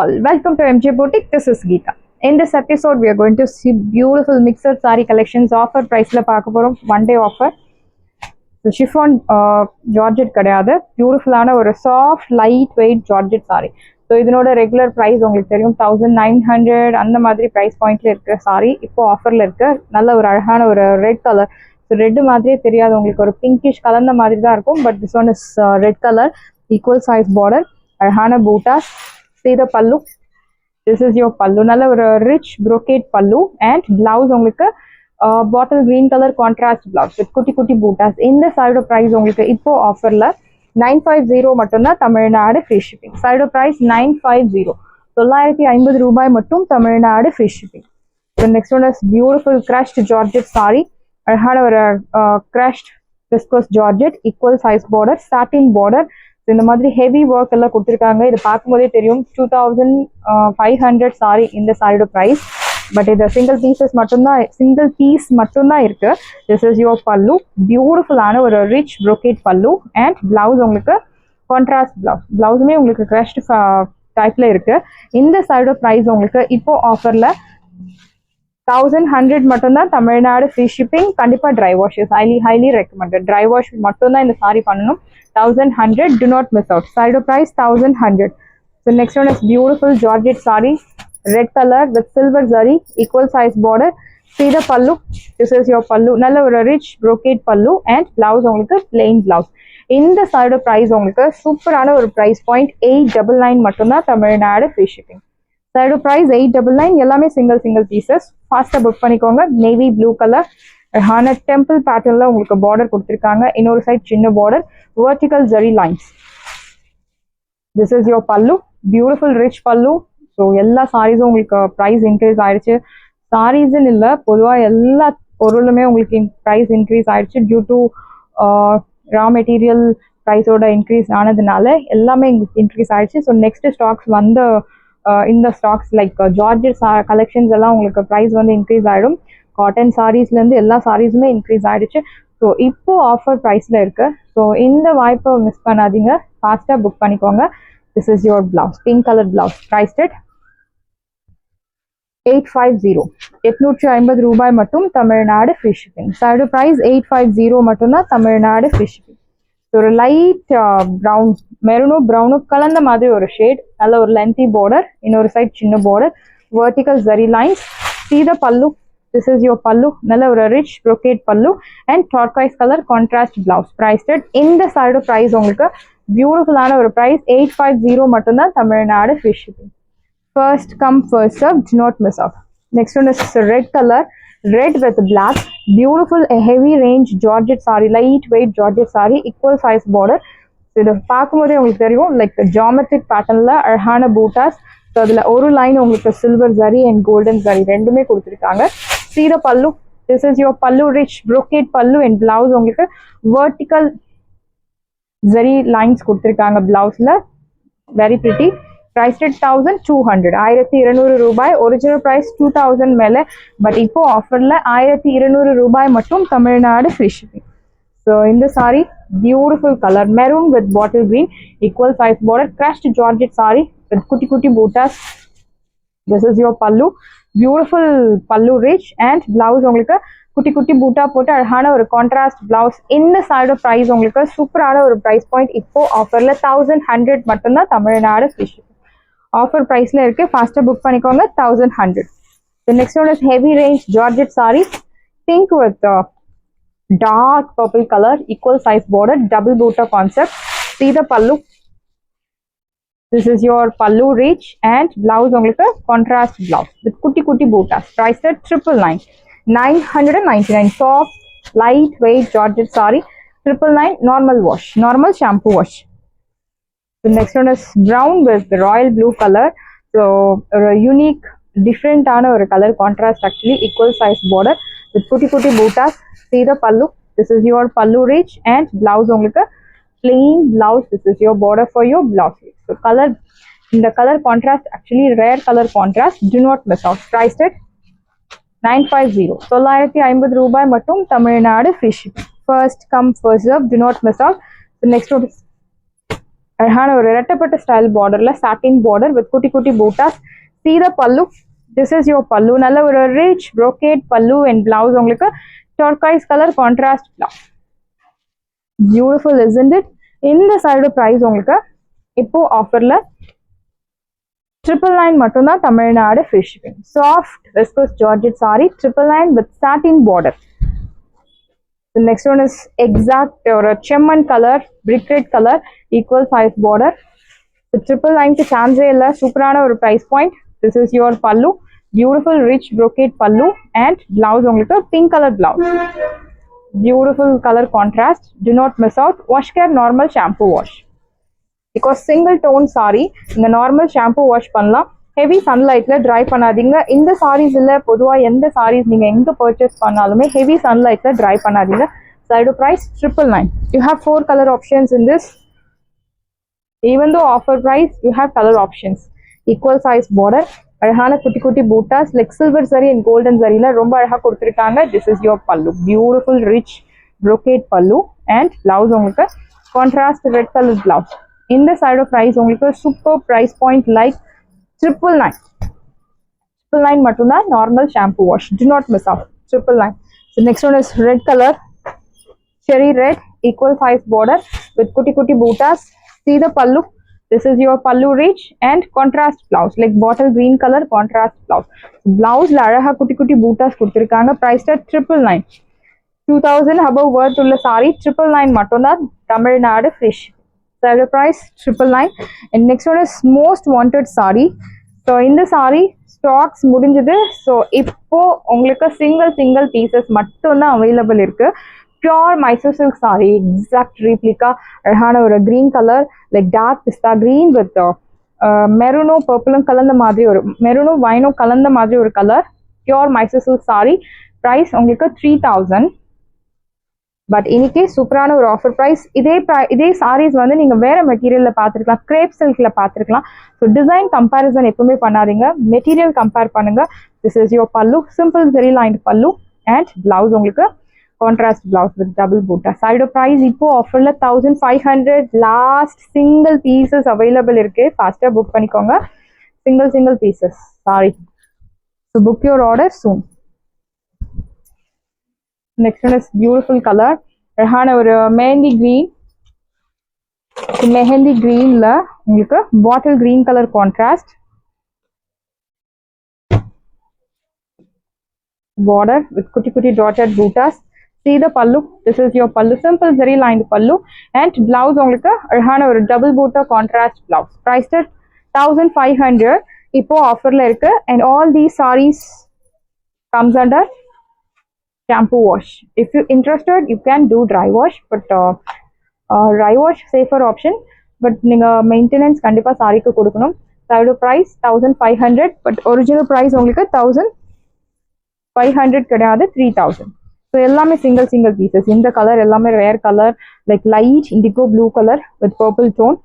all, welcome to MJ Boutique. This is Geeta. In this episode, we are going to see beautiful mixed saree collections. Offer price la paakaporum, one day offer. So chiffon Georgette கிடையாது, பியூட்டிஃபுல்லான ஒரு soft light weight georgette sorry. So இதனோட regular price உங்களுக்கு தெரியும் 1900 அந்த மாதிரி price பாயிண்ட்ல இருக்கிற சாரி இப்போ ஆஃபர்ல இருக்கு. நல்ல ஒரு அழகான ஒரு ரெட் கலர். ஸோ ரெட் மாதிரியே தெரியாது, உங்களுக்கு ஒரு பிங்கிஷ் கலர்ந்த மாதிரி தான் இருக்கும். But this one is red colour, equal size border, அழகான buttas. See the pallu. This is your pallu. நல்ல ஒரு rich brocade pallu and blouse உங்களுக்கு bottle green color contrast blouse with குட்டி குட்டி பூட்டாஸ். இந்த சைடு பிரைஸ் உங்களுக்கு இப்போ ஆஃபர்ல 950 மட்டும்தான், Tamil Nadu free shipping. Side price 950, 950 ரூபாய் மட்டும், Tamil Nadu free shipping. So next one is beautiful crushed georgette saree. அழகான ஒரு crushed viscose georgette, equal size border, satin border. இந்த மாதிரி ஹெவி ஒர்க் எல்லாம் கொடுத்துருக்காங்க. இது பார்க்கும்போதே தெரியும் 2500 சாரி இந்த சாரியோட ப்ரைஸ். பட் இது சிங்கிள் பீஸ் மட்டும்தான் இருக்கு. திஸ் இஸ் யுவர் பல்லு, பியூட்டிஃபுல்லான ஒரு ரிச் brocade பல்லு அண்ட் பிளவுஸ் உங்களுக்கு கான்ட்ராஸ்ட் பிளவுஸுமே உங்களுக்கு கிரஷ்ட் டைப்ல இருக்கு. இந்த சாரியோட ப்ரைஸ் உங்களுக்கு இப்போ ஆஃபர்ல 1100 மட்டும்தான், தமிழ்நாடு ஃப்ரீ ஷிப்பிங். கண்டிப்பா dry wash is highly recommended. Dry wash மட்டும்தான் இந்த சாரி பண்ணணும். 1100, do not miss out. Side price 1100. So next one is beautiful georgette saree, red color with silver zari, equal size border. See the pallu. This is your pallu. Nalla or rich brocade pallu and blouse உங்களுக்கு plain blouse. இந்த side price உங்களுக்கு சூப்பரான ஒரு price point 899 மட்டும்தான், Tamil Nadu free shipping. Side price 899, எல்லாமே single pieces. ஃபாஸ்டா book பண்ணிக்கோங்க. Navy blue colour, அழகான டெம்பிள் பேட்டர்ன்ல உங்களுக்கு பார்டர் கொடுத்துருக்காங்க. இன்னொரு சைட் சின்ன border, vertical zari lines. This is your pallu, beautiful rich pallu. So எல்லா சாரீஸும் உங்களுக்கு ப்ரைஸ் இன்க்ரீஸ் ஆயிடுச்சு. சாரீஸ்ன்னு இல்லை, பொதுவாக எல்லா பொருளுமே உங்களுக்கு ப்ரைஸ் இன்க்ரீஸ் ஆயிடுச்சு. டியூ டு ரா மெட்டீரியல் ப்ரைஸோட இன்க்ரீஸ் ஆனதுனால எல்லாமே இன்க்ரீஸ் ஆயிடுச்சு. ஸோ நெக்ஸ்ட் ஸ்டாக்ஸ் வந்து இந்த ஸ்டாக்ஸ் லைக் ஜார்ஜெட் கலெக்ஷன்ஸ் எல்லாம் உங்களுக்கு ப்ரைஸ் வந்து இன்க்ரீஸ் ஆகிடும். காட்டன் சாரீஸ்லேருந்து எல்லா சாரீஸுமே இன்க்ரீஸ் ஆகிடுச்சு. ஸோ இப்போ ஆஃபர் ப்ரைஸில் இருக்கு. ஸோ இந்த வாய்ப்பை மிஸ் பண்ணாதீங்க, ஃபாஸ்ட்டாக புக் பண்ணிக்கோங்க. This is your blouse, pink colour blouse, price டெட் 850, 850 ரூபாய் மட்டும், Tamil Nadu free shipping. Side price 850 மட்டும்தான், தமிழ்நாடு ஃப்ரீ ஷிப்பிங். ஒரு லைட் ப்ரௌன், மெரூனும் கலந்த மாதிரி ஒரு ஷேட், நல்ல ஒரு லென்த்தி பார்டர், இன்னொரு சைட் சின்ன border, vertical zari lines. See the pallu. This is your pallu. நல்ல ஒரு rich brocade pallu and turquoise color contrast blouse. Priced at இந்த சைடு பிரைஸ் உங்களுக்கு பியூட்டிஃபுல்லான ஒரு பிரைஸ் 850 மட்டும்தான், Tamil Nadu free shipping. First come first serve, do not miss out. Next one is red color, red with black, beautiful heavy range georgette saree, light weight georgette saree, equal size border. இது பார்க்கும்போதே உங்களுக்கு தெரியும் like geometric பேட்டர்ன்ல அழகான buttas. So அதில் ஒரு line உங்களுக்கு silver zari and golden zari ரெண்டுமே கொடுத்துருக்காங்க. See the pallu. This is your pallu, rich brocade pallu and blouse உங்களுக்கு vertical zari lines கொடுத்துருக்காங்க பிளவுஸ்ல. Very pretty. Price at 1200, 1200 ரூபாய். ஒரிஜினல் பிரைஸ் 2000 மேலே, பட் இப்போ ஆஃபர்ல 1200 ரூபாய் மட்டும், தமிழ்நாடு ஃப்ரீ ஷிப்பிங். ஸோ இந்த sorry beautiful colour, maroon with bottle green, equal size border, crushed georgette sorry with குட்டி குட்டி பூட்டாஸ். திஸ் இஸ் யோர் பல்லு, பியூட்டிஃபுல் பல்லு ரிச் அண்ட் பிளவுஸ் உங்களுக்கு குட்டி குட்டி பூட்டா போட்டு அழகான ஒரு கான்ட்ராஸ்ட் பிளவுஸ். இந்த சைடு ப்ரைஸ் உங்களுக்கு சூப்பரான ஒரு ப்ரைஸ் பாயிண்ட் இப்போ ஆஃபர்ல 1100 மட்டும்தான், தமிழ்நாடு ஃப்ரீ ஷிப்பிங். ஆஃபர் ப்ரைஸ்ல இருக்கு, ஃபாஸ்டா புக் பண்ணிக்கோங்க. 1100. The next one is heavy range georgette saree, pink with dark purple color, equal size border, double butta concept. See the pallu. This is your pallu rich and blouse உங்களுக்கு contrast blouse with குட்டி குட்டி buttas. Price at 999, 999. Soft light weight georgette saree, 999, normal wash, normal shampoo wash. The next one is brown with royal blue color. So a unique different ஆன ஒரு color contrast, actually equal size border with குட்டி குட்டி buttas. See the pallu. This is your pallu rich and blouse உங்களுக்கு plain blouse. This is your border for your blouse. So color, இந்த color contrast actually rare color contrast. Do not miss out. Priced at 950, 950 ரூபாய் மட்டும், Tamil Nadu free shipping. First come first serve, do not miss out. The next one is அழகான ஒரு ரெட்டப்பட்ட style பார்டர்ல சாட்டின் border with குட்டி குட்டி buttas. See the pallu. This is your pallu. நல்ல ஒரு rich brocade pallu and blouse உங்களுக்கு turquoise color contrast blouse. Beautiful, isn't it? இந்த side price உங்களுக்கு இப்போ ஆஃபர்ல 999 மட்டும்தான். Tamil Nadu free shipping. Soft viscose georgette saree 999 with satin border. The next one is exact or a chemman color, brick red color, equal size border. The 999 க்கு சான்ஸே இல்ல. சூப்பரான ஒரு price point. This is your pallu. Beautiful rich brocade pallu and blouse உங்களுக்கு pink color blouse. Beautiful color contrast. Do not miss out. Wash care normal shampoo wash. Because single tone saree இந்த normal shampoo wash பண்ணலாம். Heavy சன்லைட்ல dry பண்ணாதீங்க. இந்த சாரீஸ் இல்ல பொதுவா எந்த சாரீஸ் நீங்க எங்க பர்ச்சேஸ் பண்ணாலுமே ஹெவி சன்லைட்ல ட்ரை பண்ணாதீங்க. Side price 999. You have 4 color options in this. Even though offer price, you have color options. Equal size border. அழகான குட்டி குட்டி பூட்டாஸ் லைக் சில்வர் சரி அண்ட் கோல்டன் சரியில ரொம்ப அழகா கொடுத்துருக்காங்க. This is your pallu. Beautiful rich brocade pallu and blouse உங்களுக்கு contrast red color blouse. இந்த side price உங்களுக்கு சூப்பர் பிரைஸ் பாயிண்ட் லைக் 999. 999 மட்டும்தான் normal shampoo wash. Do not miss out. 999. So next one is red color, cherry red, equal size border with kutti kutti bootas. See the pallu. This is your pallu reach and contrast blouse like bottle green color contrast blouse. Blouse la அழகா குட்டி குட்டி பூட்டாஸ் கொடுத்திருக்காங்க. Priced at 999. 2000 above worth உள்ள saree 999 மட்டும்தான். Tamil Nadu free shipping. Saree price 999. And next one is most wanted saree. So இந்த saree stocks முடிஞ்சது. So இப்போ உங்களுக்கு single pieces மட்டும்தான் available இருக்கு. Pure Mysore silk saree, exact replica. அழகான ஒரு green color like dark pista green with மெருனோ பர்பிளும் கலந்த மாதிரி ஒரு மெருனோ வைனோ கலந்த மாதிரி ஒரு colour. Pure Mysore silk saree. Price உங்களுக்கு 3000. பட் இன்னைக்கு சூப்பரான ஒரு ஆஃபர் பிரைஸ். இதே சாரீஸ் வந்து நீங்க வேற மெட்டீரியல்ல பார்த்துருக்கலாம், கிரேப் சில்க்ல பார்த்துருக்கலாம். ஸோ டிசைன் கம்பேரிசன் எப்பவுமே பண்ணாதீங்க, மெட்டீரியல் கம்பேர் பண்ணுங்க. This is your pallu, simple very line pallu and blouse உங்களுக்கு contrast blouse with double buta. சைடோ பிரைஸ் இப்போ ஆஃபர்ல 1500. லாஸ்ட் சிங்கிள் பீசஸ் அவைலபிள் இருக்கு. ஃபாஸ்டா புக் பண்ணிக்கோங்க. Single pieces sorry. So book your order soon. Next one is beautiful color. அழகான ஒரு mehndi green. Mehndi greenல உங்களுக்கு bottle green color contrast. Border with kutti kutti dotted bootas. See the pallu. This is your pallu. Simple zari lined pallu and blouse உங்களுக்கு அழகான ஒரு double boota contrast blouse. Priced at 1500. இப்போ ஆஃபர்ல இருக்கு. And all these sarees comes under shampoo wash. If you interested, you can do dry wash, but dry wash safer option. But நீங்க maintenance கண்டிப்பா சாரிக்கு கொடுக்கணும். Side price 1500, but original price உங்களுக்கு 1500 கிடையாது, 3000. So எல்லாமே சிங்கிள் பீசஸ். இந்த colour எல்லாமே rare colour like light indigo blue colour with purple tone.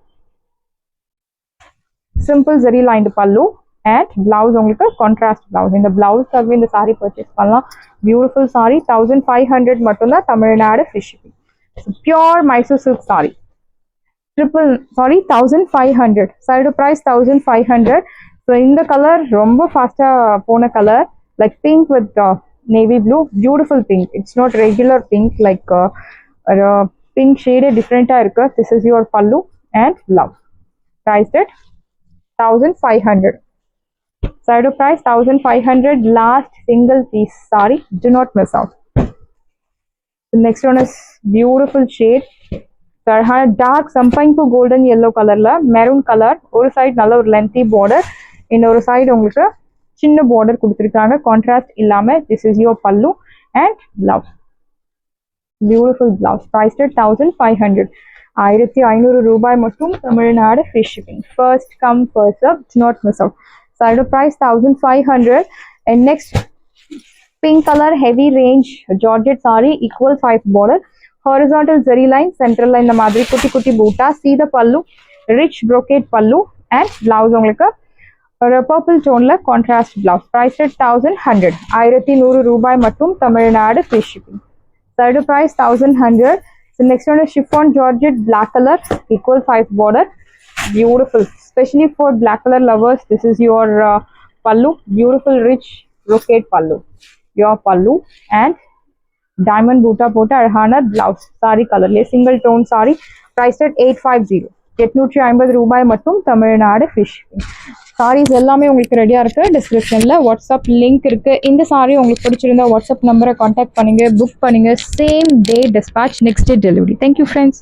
Simple zari lined பல்லு அண்ட் பிளவுஸ் உங்களுக்கு கான்ட்ராஸ்ட் பிளவுஸ். இந்த பிளவுஸ்க்காகவே இந்த சாரீ பர்ச்சேஸ் பண்ணலாம். பியூட்டிஃபுல் சாரீ 1500 மட்டும்தான். Tamil Nadu free shipping. Pure Mysore silk sari 1500. Side price 1500. So இந்த கலர் ரொம்ப ஃபாஸ்டா போன colour like pink with navy blue. Beautiful pink. It's not regular pink like pink ஷேடே டிஃப்ரெண்டா இருக்கு. திஸ் இஸ் யுவர் பல்லு and blouse. Priced at 1500. Side price 1500. Last single piece saree. Do not miss out. The next one is beautiful shade. Dark sampanku golden yellow color la maroon color. ஒரு side நல்ல ஒரு lengthy border. இன்னொரு side உங்களுக்கு சின்ன border கொடுத்திருக்காங்க. Contrast இல்லாம. This is your pallu and blouse. Beautiful blouse. Priced at 1500. 1500 ரூபாய் மட்டும். Tamil Nadu free shipping. First come first serve. Do not miss out. Side price 1500. And next pink color heavy range georgette saree, equal size border, horizontal zari line, central line the madri kutti kutti boota. See the pallu, rich brocade pallu and blouse உங்களுக்கு ஒரு purple tone la contrast blouse. Price at 1100. 1100 ரூபாய் மட்டும். Tamil Nadu free shipping. Side price 1100. So next one is chiffon georgette black color, equal size border, Beautiful, especially for black color lovers. This is your pallu, beautiful rich brocade pallu, your pallu, and diamond boota போட்டு அழகான blouse saree கலர்ல single tone saree priced at 850. 850 ரூபாய் மட்டும் Tamil Nadu fish. Saris எல்லாமே உங்களுக்கு ரெடியா இருக்கு. டிஸ்கிரிப்ஷன்ல வாட்ஸ்அப் லிங்க் இருக்கு. இந்த சாரி உங்களுக்கு பிடிச்சிருந்தா வாட்ஸ்அப் நம்பரை கான்டாக்ட் பண்ணுங்க, புக் பண்ணுங்க. Same day dispatch, next day delivery. Thank you friends.